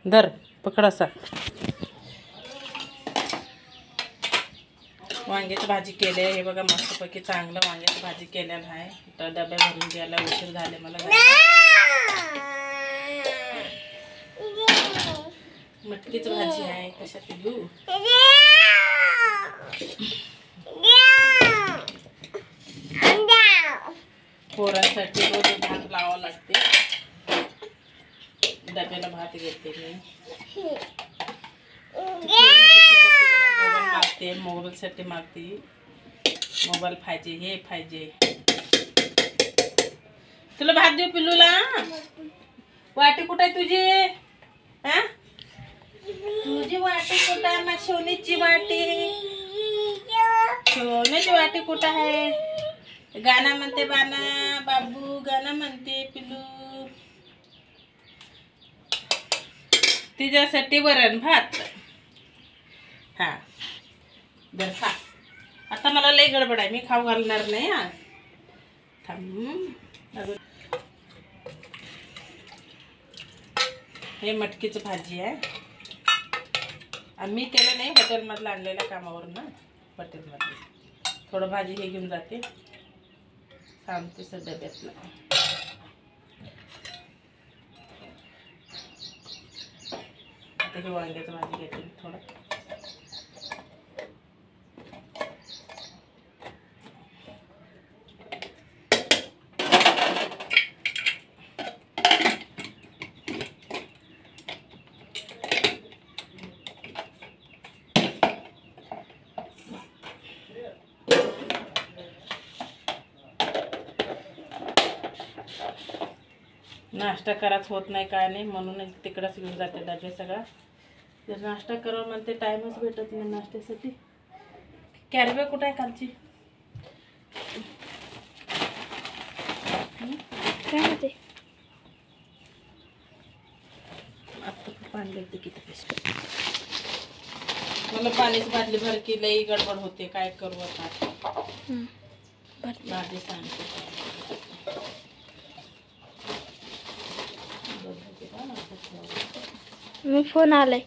धर पकड असा. वांग्याची भाजी केली आहे. हे बघा मस्तपैकी चांगलं वांग्याची भाजी केलेलं आहे. तर डबे भरून द्यायला उशीर झाले मला. मटकीची भाजी आहे. कशात घेऊ? पोरांसाठी रोज भात लावावं लागते. डब्याला भात घेते मी. मोबाईल मागते. मोबाईलसाठी मागते. मोबाईल पाहिजे, हे पाहिजे. तुला भात देऊ पिल्लूला? वाटी कुठे आहे तुझी? हा तुझी वाटी कुठं आहे? माझी सोनीची वाटी. सोन्याची वाटी कुठं आहे? गाणं म्हणते बाना बाबू, गाणं म्हणते पिल्लू. तिच्यासाठी वरण भात. हा दर खा. आता मला लई गडबड आहे. मी खाऊ घालणार नाही. हा थांब. हे मटकीची भाजी आहे. आम्ही केलं नाही, हॉटेलमधलं आणलेल्या कामावर ना. हॉटेलमधलं थोडं भाजी हे घेऊन जाते. सांगते सर डब्यातलं. आता हे वांग्याचं भाजी घेते थोडं. नाश्ता कराच होत नाही काय नाही, म्हणून तिकडंच घेऊन जाते डबे सगळा. जर नाश्ता करावं म्हणते टाईमच भेटत नाही नाश्त्यासाठी. कॅरीबॅग कुठं आहे खालची? काय होते? आता पाणी लागते किती पैसे. मला पाणीच बादली भर की लई गडबड होते. काय करू आता? बादली सांगते. मी फोन आलाय.